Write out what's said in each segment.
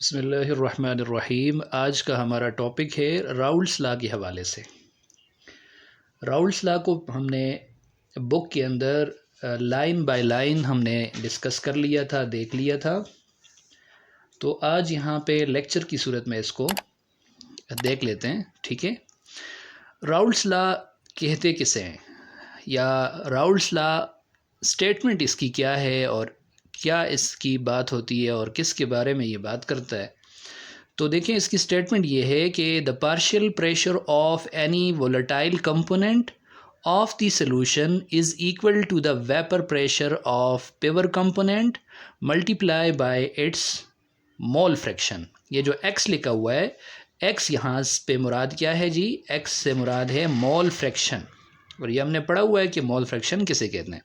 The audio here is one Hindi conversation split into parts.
बिस्मिल्लाहिर्रहमानिर्रहीम। आज का हमारा टॉपिक है राउल्स लॉ के हवाले से। राउल्स लॉ को हमने बुक के अंदर लाइन बाय लाइन हमने डिस्कस कर लिया था, देख लिया था। तो आज यहाँ पे लेक्चर की सूरत में इसको देख लेते हैं, ठीक है। राउल्स लॉ कहते किसे हैं, या राउल्स लॉ स्टेटमेंट इसकी क्या है और क्या इसकी बात होती है और किसके बारे में ये बात करता है। तो देखें, इसकी स्टेटमेंट ये है कि the partial pressure of any volatile component of the solution is equal to the vapour pressure of pure component multiply by its mole fraction. ये जो x लिखा हुआ है, x यहाँ पे मुराद क्या है जी? x से मुराद है मोल फ्रैक्शन। और ये हमने पढ़ा हुआ है कि मोल फ्रैक्शन किसे कहते हैं।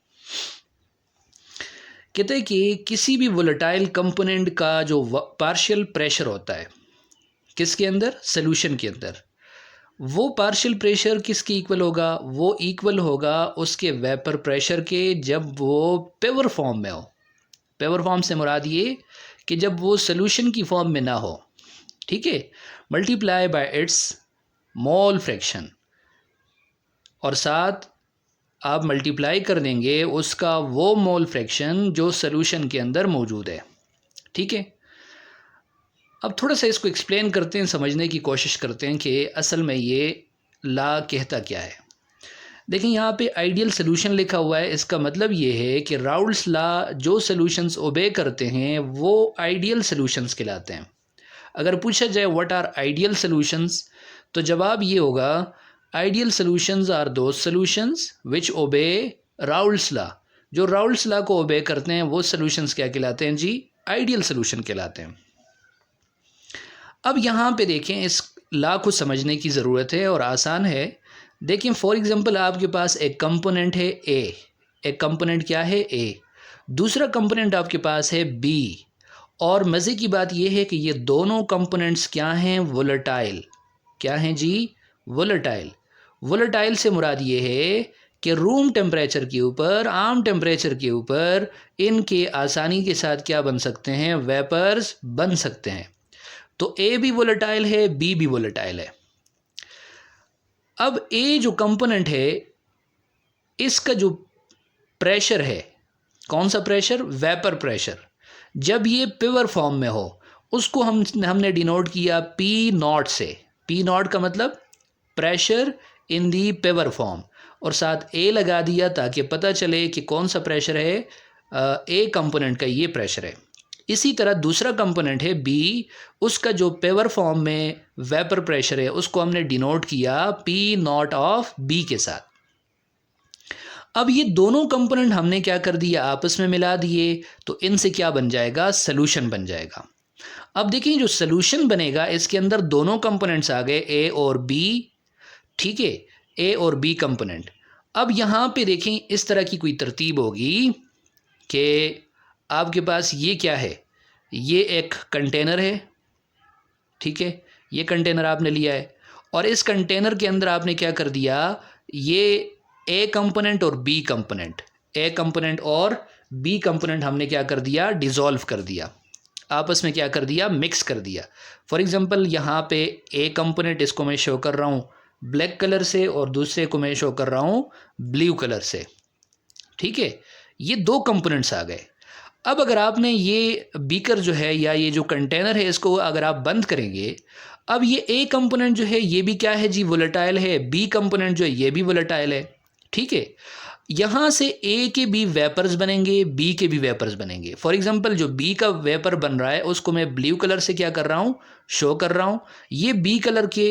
कहते हैं कि किसी भी वोलेटाइल कंपोनेंट का जो पार्शियल प्रेशर होता है किसके अंदर? सॉल्यूशन के अंदर। वो पार्शियल प्रेशर किसके इक्वल होगा? वो इक्वल होगा उसके वेपर प्रेशर के, जब वो प्योर फॉर्म में हो। प्योर फॉर्म से मुराद ये कि जब वो सॉल्यूशन की फॉर्म में ना हो, ठीक है। Multiply by its mole fraction, और साथ आप मल्टीप्लाई कर देंगे उसका वो मोल फ्रैक्शन जो सॉल्यूशन के अंदर मौजूद है, ठीक है। अब थोड़ा सा इसको एक्सप्लेन करते हैं, समझने की कोशिश करते हैं कि असल में ये लॉ कहता क्या है। देखें, यहाँ पे आइडियल सॉल्यूशन लिखा हुआ है। इसका मतलब ये है कि राउल्स लॉ जो सॉल्यूशंस ओबे करते हैं वो आइडियल सॉल्यूशंस कहलाते हैं। अगर पूछा जाए व्हाट आर आइडियल सॉल्यूशंस, तो जवाब ये होगा ideal solutions are those solutions which obey Rawls law. जो राउल्स लॉ को ओबे करते हैं वो सॉल्यूशंस क्या कहलाते हैं जी? आइडियल सॉल्यूशन कहलाते हैं। अब यहाँ पे देखें, इस लॉ को समझने की ज़रूरत है और आसान है। देखें, फॉर एग्जांपल आपके पास एक कंपोनेंट है ए। एक कंपोनेंट क्या है? ए। दूसरा कंपोनेंट आपके पास है बी। और मज़े की बात यह है कि ये दोनों कंपोनेंट्स क्या हैं? वोलेटाइल। क्या हैं जी? वोलेटाइल। वोलेटाइल से मुराद ये है कि रूम टेम्परेचर के ऊपर, आम टेम्परेचर के ऊपर इनके आसानी के साथ क्या बन सकते हैं? वेपर्स बन सकते हैं। तो ए भी वोलेटाइल है, बी भी वोलेटाइल है। अब ए जो कंपोनेंट है, इसका जो प्रेशर है, कौन सा प्रेशर? Vapour pressure. जब ये प्योर फॉर्म में हो उसको हमने डिनोट किया पी नॉट से। पी नॉट का मतलब pressure in the pure form, और साथ ए लगा दिया ताकि पता चले कि कौन सा प्रेशर है। ए कंपोनेंट का ये प्रेशर है। इसी तरह दूसरा कंपोनेंट है बी, उसका जो प्योर फॉर्म में वेपर प्रेशर है उसको हमने डिनोट किया पी नॉट ऑफ बी के साथ। अब ये दोनों कंपोनेंट हमने क्या कर दिया? आपस में मिला दिए। तो इनसे क्या बन जाएगा? सॉल्यूशन बन जाएगा। अब देखिए, जो सॉल्यूशन बनेगा इसके अंदर दोनों कंपोनेंट्स आ गए, ए और बी, ठीक है। ए और बी कंपोनेंट। अब यहाँ पे देखें, इस तरह की कोई तरतीब होगी कि आपके पास ये क्या है? ये एक कंटेनर है, ठीक है। ये कंटेनर आपने लिया है और इस कंटेनर के अंदर आपने क्या कर दिया? ये ए कंपोनेंट और बी कंपोनेंट, ए कंपोनेंट और बी कंपोनेंट हमने क्या कर दिया? डिज़ोल्व कर दिया, आपस में क्या कर दिया? मिक्स कर दिया। फॉर एग्जांपल यहाँ पे ए कंपोनेंट, इसको मैं शो कर रहा हूँ ब्लैक कलर से और दूसरे को मैं शो कर रहा हूँ ब्लू कलर से, ठीक है। ये दो कंपोनेंट्स आ गए। अब अगर आपने ये बीकर जो है या ये जो कंटेनर है इसको अगर आप बंद करेंगे, अब ये ए कंपोनेंट जो है ये भी क्या है जी? वोलेटाइल है। बी कंपोनेंट जो है ये भी वोलेटाइल है, ठीक है। यहाँ से ए के भी वेपर्स बनेंगे, बी के भी वेपर्स बनेंगे। फॉर एग्जांपल जो बी का वेपर बन रहा है उसको मैं ब्लू कलर से क्या कर रहा हूँ? शो कर रहा हूँ। ये बी कलर के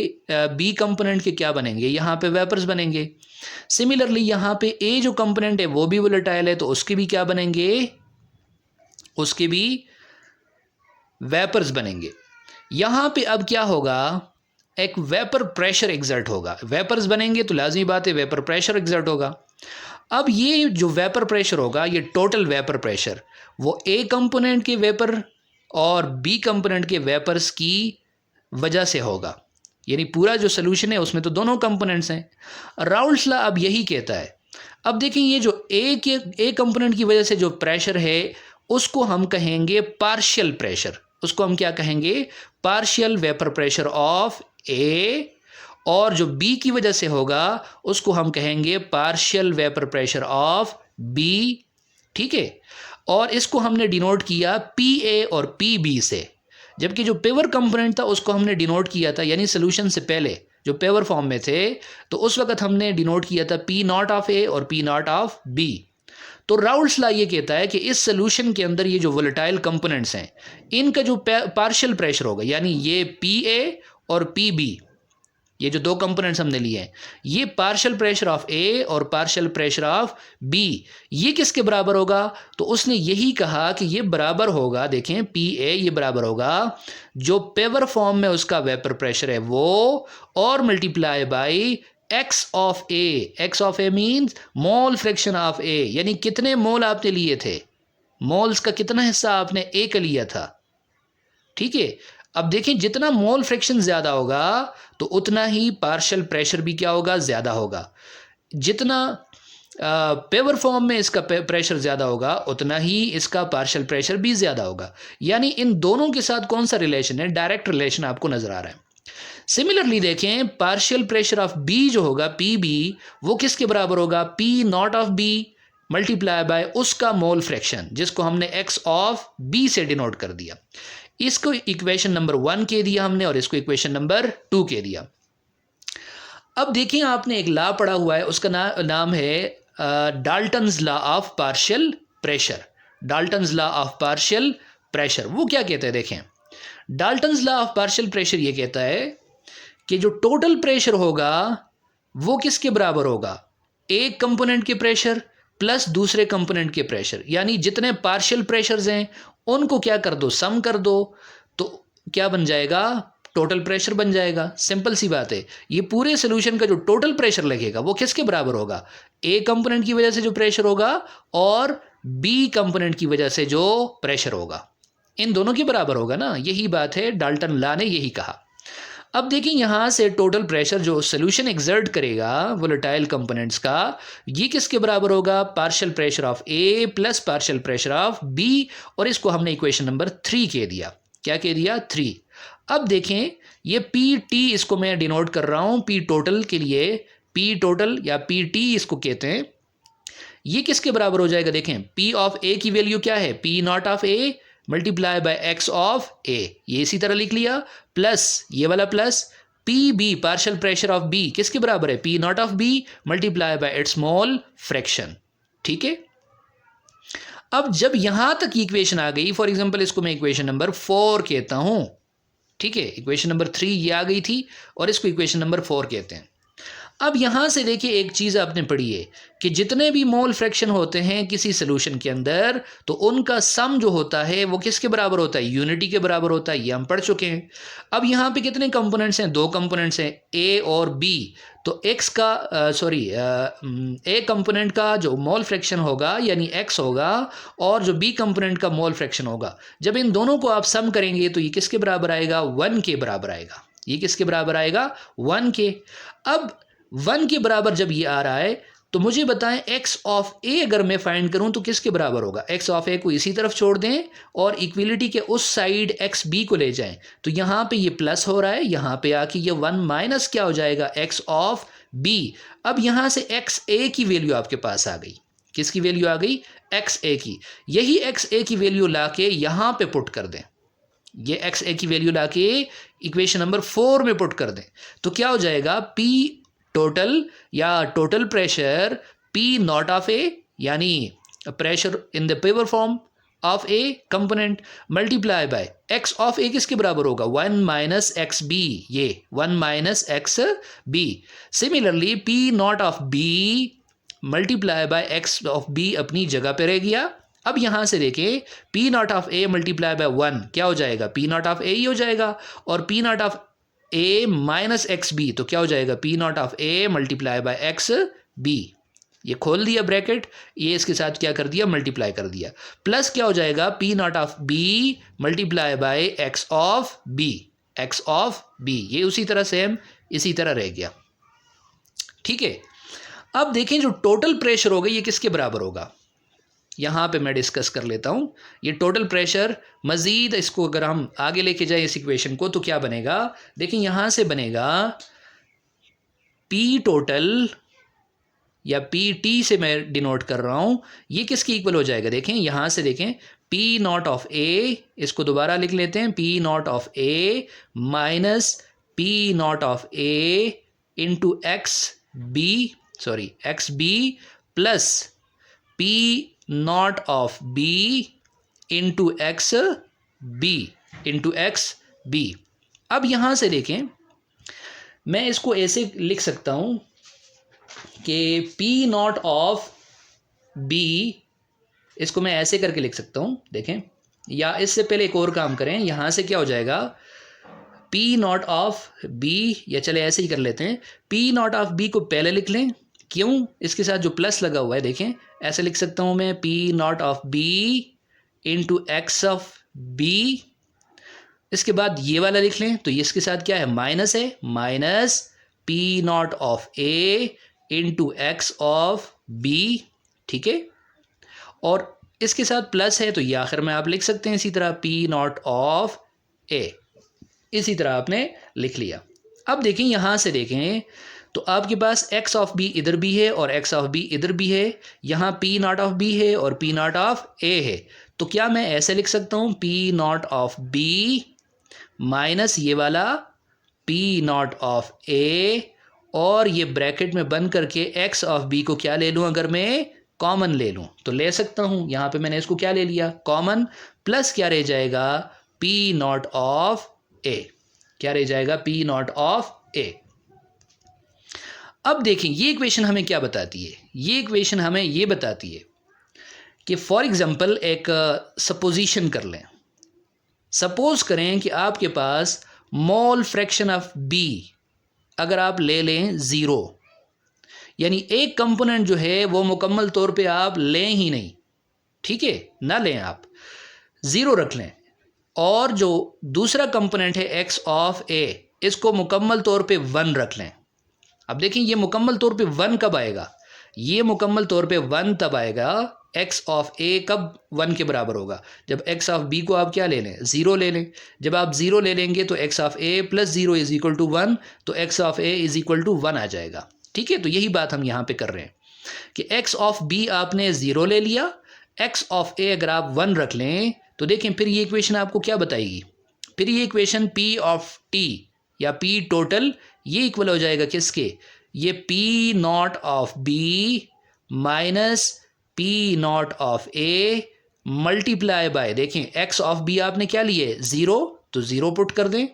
बी कंपोनेंट के क्या बनेंगे? यहाँ पे वेपर्स बनेंगे। सिमिलरली यहाँ पे ए जो कंपोनेंट है वो भी वोलेटाइल है, तो उसके भी क्या बनेंगे? उसके भी वेपर्स बनेंगे। यहाँ पे अब क्या होगा? एक वेपर प्रेशर एग्जर्ट होगा। वेपर्स बनेंगे तो लाजमी बात है वेपर प्रेशर एग्जर्ट होगा। अब ये जो वेपर प्रेशर होगा, ये टोटल वेपर प्रेशर, वो ए कंपोनेंट के वेपर और बी कंपोनेंट के वेपर्स की वजह से होगा। यानी पूरा जो सोल्यूशन है उसमें तो दोनों कंपोनेंट्स हैं। राउल्स लॉ अब यही कहता है। अब देखें, ये जो ए कंपोनेंट की वजह से जो प्रेशर है उसको हम कहेंगे पार्शियल प्रेशर। उसको हम क्या कहेंगे, partial vapour pressure of A, और जो बी की वजह से होगा उसको हम कहेंगे partial vapour pressure of B. ठीक है, और इसको हमने डिनोट किया पी ए और पी बी से, जबकि जो पेवर कंपोनेंट था उसको हमने डिनोट किया था, यानी सोल्यूशन से पहले जो पेवर फॉर्म में थे तो उस वक्त हमने डिनोट किया था पी नॉट ऑफ ए और पी नॉट ऑफ बी। तो राउल्ट्स लॉ ये कहता है कि इस सोल्यूशन के अंदर ये जो वोलेटाइल कंपोनेंट्स हैं इनका जो पार्शियल प्रेशर होगा, यानी ये पी ए और पी बी, ये जो दो कंपोनेंट्स हमने लिए हैं, ये पार्शियल प्रेशर ऑफ ए और पार्शियल प्रेशर ऑफ बी, ये किसके बराबर होगा? तो उसने यही कहा कि ये बराबर होगा, देखें पी ए ये बराबर होगा जो पेवर फॉर्म में उसका वेपर प्रेशर है वो, और multiply by X of A. X of A means mole fraction of A, यानी कितने मोल आपने लिए थे, मोल्स का कितना हिस्सा आपने ए का लिया था। ठीक है, अब देखें जितना मोल फ्रैक्शन ज़्यादा होगा तो उतना ही पार्शियल प्रेशर भी क्या होगा, ज़्यादा होगा। जितना पेवर फॉर्म में इसका प्रेशर ज़्यादा होगा उतना ही इसका पार्शियल प्रेशर भी ज़्यादा होगा। यानी इन दोनों के साथ कौन सा रिलेशन है, डायरेक्ट रिलेशन आपको नज़र आ रहा है। सिमिलरली देखें पार्शियल प्रेशर ऑफ बी जो होगा पी बी, वो किसके बराबर होगा, P not of B multiply by उसका मोल फ्रैक्शन जिसको हमने एक्स ऑफ बी से डिनोट कर दिया। इसको इक्वेशन नंबर 1 के दिया हमने और इसको इक्वेशन नंबर 2 के दिया। अब देखिए आपने एक लॉ पढ़ा हुआ है, उसका नाम है Dalton's law of partial pressure. Dalton's law of partial pressure वो क्या कहता है, देखें Dalton's law of partial pressure ये कहता है कि जो टोटल प्रेशर होगा वो किसके बराबर होगा, एक कंपोनेंट के प्रेशर प्लस दूसरे कंपोनेंट के प्रेशर, यानी जितने पार्शियल प्रेशर्स हैं उनको क्या कर दो, सम कर दो, तो क्या बन जाएगा, टोटल प्रेशर बन जाएगा। सिंपल सी बात है, ये पूरे सोल्यूशन का जो टोटल प्रेशर लगेगा वो किसके बराबर होगा, ए कंपोनेंट की वजह से जो प्रेशर होगा और बी कंपोनेंट की वजह से जो प्रेशर होगा, इन दोनों के बराबर होगा ना। यही बात है, डाल्टन लॉ ने यही कहा। अब देखिए यहाँ से टोटल प्रेशर जो सोल्यूशन एक्सर्ट करेगा वोलेटाइल कंपोनेंट्स का, ये किसके बराबर होगा, partial pressure of A plus partial pressure of B, और इसको हमने इक्वेशन नंबर 3 कह दिया। क्या कह दिया, 3। अब देखें ये पी टी, इसको मैं डिनोट कर रहा हूँ पी टोटल के लिए, पी टोटल या पी टी इसको कहते हैं। ये किसके बराबर हो जाएगा, देखें पी ऑफ ए की वैल्यू क्या है, P not of A multiply by x of A, ये इसी तरह लिख लिया, प्लस ये वाला plus P B partial pressure of B किसके बराबर है, P not of B multiply by its mole fraction. ठीक है, अब जब यहां तक इक्वेशन आ गई, फॉर एग्जांपल इसको मैं इक्वेशन नंबर 4 कहता हूं। ठीक है, इक्वेशन नंबर 3 ये आ गई थी और इसको इक्वेशन नंबर 4 कहते हैं। अब यहाँ से देखिए एक चीज़ आपने पढ़ी है कि जितने भी मोल फ्रैक्शन होते हैं किसी सोल्यूशन के अंदर तो उनका सम जो होता है वो किसके बराबर होता है, यूनिटी के बराबर होता है, ये हम पढ़ चुके हैं। अब यहाँ पे कितने कंपोनेंट्स हैं, 2 कंपोनेंट्स हैं, ए और बी। तो एक्स का ए कंपोनेंट का जो मोल फ्रैक्शन होगा यानी एक्स होगा, और जो बी कंपोनेंट का मोल फ्रैक्शन होगा, जब इन दोनों को आप सम करेंगे तो ये किसके बराबर आएगा, 1 के बराबर आएगा। ये किसके बराबर आएगा, 1 के। अब 1 के बराबर जब ये आ रहा है तो मुझे बताएं एक्स ऑफ ए अगर मैं फाइंड करूं तो किसके बराबर होगा, एक्स ऑफ ए को इसी तरफ छोड़ दें और इक्विलिटी के उस साइड एक्स बी को ले जाएं, तो यहाँ पे ये प्लस हो रहा है, यहाँ पे आके ये 1 माइनस क्या हो जाएगा, एक्स ऑफ बी। अब यहाँ से एक्स ए की वैल्यू आपके पास आ गई, किसकी वैल्यू आ गई, एक्स ए की। यही एक्स ए की वैल्यू ला के यहाँ पे पुट कर दें, ये एक्स ए की वैल्यू ला के इक्वेशन नंबर 4 में पुट कर दें, तो क्या हो जाएगा, पी टोटल या total pressure P not of A यानी pressure in the pure form of A component multiply by x of A किसके बराबर होगा, 1 माइनस एक्स बी, ये 1 minus x B. Similarly P not of B multiply by x of B अपनी जगह पे रह गया। अब यहां से देखें P not of A multiply by 1 क्या हो जाएगा, पी नॉट ऑफ ए ही हो जाएगा, और P not of A minus x B तो क्या हो जाएगा, P not of A multiply by x B. ये खोल दिया ब्रैकेट, ये इसके साथ क्या कर दिया, मल्टीप्लाई कर दिया, प्लस क्या हो जाएगा, P not of B multiply by x of B, x of B, ये उसी तरह सेम इसी तरह रह गया। ठीक है, अब देखें जो टोटल प्रेशर होगा ये किसके बराबर होगा, यहाँ पे मैं डिस्कस कर लेता हूँ। ये टोटल प्रेशर मज़ीद इसको अगर हम आगे लेके जाए इस इक्वेशन को तो क्या बनेगा, देखिए यहाँ से बनेगा पी टोटल या पी टी से मैं डिनोट कर रहा हूँ, ये किसकी इक्वल हो जाएगा, देखें यहाँ से देखें पी नॉट ऑफ ए, इसको दोबारा लिख लेते हैं, P not of A minus P not of A into x B plus P not of B into x B. अब यहाँ से देखें मैं इसको ऐसे लिख सकता हूँ कि पी नॉट ऑफ बी, इसको मैं ऐसे करके लिख सकता हूँ, देखें, या इससे पहले एक और काम करें, यहाँ से क्या हो जाएगा पी नॉट ऑफ बी, या चले ऐसे ही कर लेते हैं, पी नॉट ऑफ बी को पहले लिख लें, क्यों, इसके साथ जो प्लस लगा हुआ है, देखें ऐसे लिख सकता हूँ मैं P not of B into x of B. इसके बाद ये वाला लिख लें तो ये इसके साथ क्या है, माइनस है, minus P not of A into x of B, ठीक है, और इसके साथ प्लस है तो ये आखिर में आप लिख सकते हैं इसी तरह पी नॉट ऑफ ए, इसी तरह आपने लिख लिया। अब देखें यहाँ से देखें तो आपके पास एक्स ऑफ बी इधर भी है और एक्स ऑफ बी इधर भी है, यहाँ पी नॉट ऑफ बी है और पी नॉट ऑफ ए है, तो क्या मैं ऐसे लिख सकता हूँ P not of B minus ये वाला पी नॉट ऑफ ए, और ये ब्रैकेट में बंद करके एक्स ऑफ बी को क्या ले लूँ, अगर मैं कॉमन ले लूँ तो ले सकता हूँ, यहाँ पे मैंने इसको क्या ले लिया कॉमन, प्लस क्या रह जाएगा पी नॉट ऑफ ए, क्या रह जाएगा पी नॉट ऑफ ए। अब देखें ये इक्वेशन हमें क्या बताती है, ये इक्वेशन हमें ये बताती है कि फॉर एग्जांपल एक सपोजिशन कर लें, सपोज करें कि आपके पास मोल फ्रैक्शन ऑफ बी अगर आप ले लें ज़ीरो, यानी एक कंपोनेंट जो है वो मुकम्मल तौर पे आप लें ही नहीं, ठीक है, ना लें, आप ज़ीरो रख लें, और जो दूसरा कंपोनेंट है एक्स ऑफ ए इसको मुकम्मल तौर पे वन रख लें। अब देखें ये मुकम्मल तौर पे वन कब आएगा, ये मुकम्मल तौर पे वन तब आएगा एक्स ऑफ ए कब वन के बराबर होगा, जब एक्स ऑफ बी को आप क्या ले लें, ज़ीरो ले लें, जब आप ज़ीरो ले लेंगे तो X of A plus zero is equal to one, तो X of A is equal to one आ जाएगा, ठीक है। तो यही बात हम यहाँ पे कर रहे हैं कि एक्स ऑफ बी आपने ज़ीरो ले लिया, एक्स ऑफ ए अगर आप वन रख लें तो देखें फिर ये इक्वेशन आपको क्या बताएगी, फिर ये इक्वेशन पी ऑफ टी या पी टोटल ये इक्वल हो जाएगा किसके, ये P not of B minus P not of A multiply by, देखें एक्स ऑफ बी आपने क्या लिए ज़ीरो, तो ज़ीरो पुट कर दें,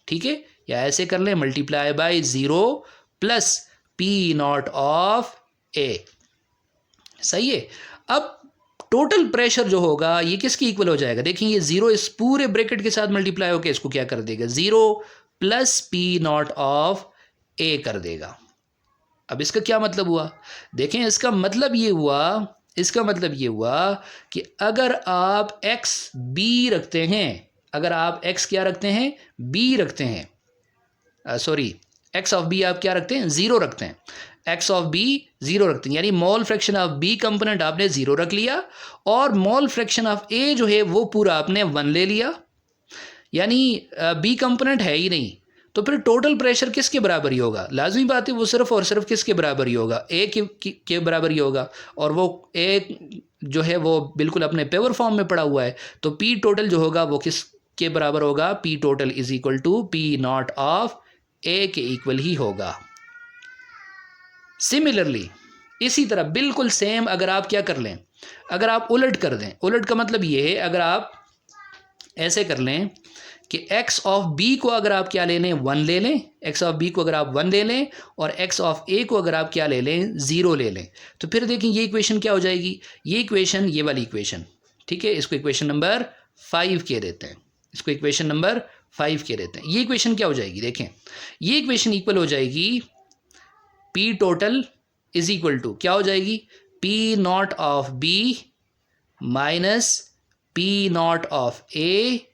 ठीक है, या ऐसे कर लें multiply by zero plus P not of A, सही है। अब टोटल प्रेशर जो होगा ये किसकी इक्वल हो जाएगा, देखें ये ज़ीरो इस पूरे ब्रैकेट के साथ मल्टीप्लाई होकर इसको क्या कर देगा, zero plus P not of A कर देगा। अब इसका क्या मतलब हुआ, देखें इसका मतलब ये हुआ कि अगर आप एक्स बी रखते हैं, अगर आप एक्स क्या रखते हैं बी रखते हैं, सॉरी एक्स ऑफ बी आप क्या रखते हैं ज़ीरो रखते हैं, एक्स ऑफ बी ज़ीरो रखते हैं, यानी mole fraction of B component आपने ज़ीरो रख लिया और मोल फ्रैक्शन ऑफ ए जो है वो पूरा आपने वन ले लिया, यानी बी कंपोनेंट है ही नहीं, तो फिर टोटल प्रेशर किसके बराबर ही होगा, लाजमी बात है वो सिर्फ और सिर्फ किसके बराबर ही होगा, ए के बराबर ही होगा, और वो ए जो है वो बिल्कुल अपने पेवर फॉर्म में पड़ा हुआ है, तो पी टोटल जो होगा वो किसके बराबर होगा, P total is equal to P not of A के इक्वल ही होगा। सिमिलरली इसी तरह बिल्कुल सेम अगर आप क्या कर लें, अगर आप उलट कर दें, उलट का मतलब ये है अगर आप ऐसे कर लें कि एक्स ऑफ बी को अगर आप क्या ले लें वन ले लें, एक्स ऑफ बी को अगर आप वन ले लें और एक्स ऑफ ए को अगर आप क्या ले लें ज़ीरो ले लें, तो फिर देखें ये इक्वेशन क्या हो जाएगी, ये इक्वेशन ये वाली इक्वेशन, ठीक है, इसको इक्वेशन नंबर 5 कह देते हैं, इसको इक्वेशन नंबर 5 कह देते हैं। ये इक्वेशन क्या हो जाएगी, देखें ये इक्वेशन इक्वल हो जाएगी P total is equal to क्या हो जाएगी, P not of B minus P not of A,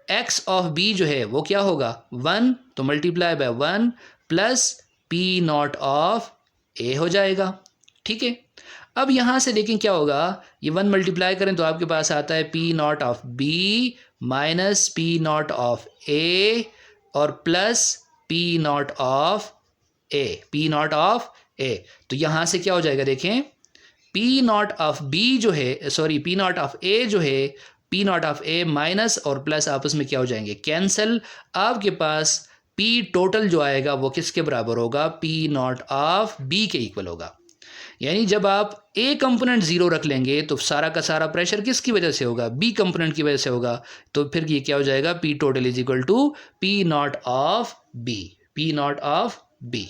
X of B जो है वो क्या होगा वन, तो multiply by one plus P not of A हो जाएगा, ठीक है। अब यहाँ से देखें क्या होगा, ये 1 मल्टीप्लाई करें तो आपके पास आता है P not of B minus P not of A और plus P not of A, P not of A. तो यहाँ से क्या हो जाएगा देखें, पी नॉट ऑफ बी जो है, सॉरी पी नॉट ऑफ ए जो है, P not of A minus और प्लस आपस में क्या हो जाएंगे, कैंसल। आपके पास पी टोटल जो आएगा वो किसके बराबर होगा, पी नॉट ऑफ बी के इक्वल होगा। यानी जब आप ए कंपोनेंट जीरो रख लेंगे तो सारा का सारा प्रेशर किसकी वजह से होगा, बी कंपोनेंट की वजह से होगा। तो फिर ये क्या हो जाएगा, P total is equal to P not of B, P not of B.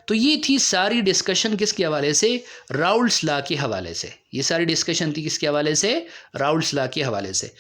तो ये थी सारी डिस्कशन किसके हवाले से, राउल्ट्स लॉ के हवाले से। ये सारी डिस्कशन थी किसके हवाले से, राउल्ट्स लॉ के हवाले से।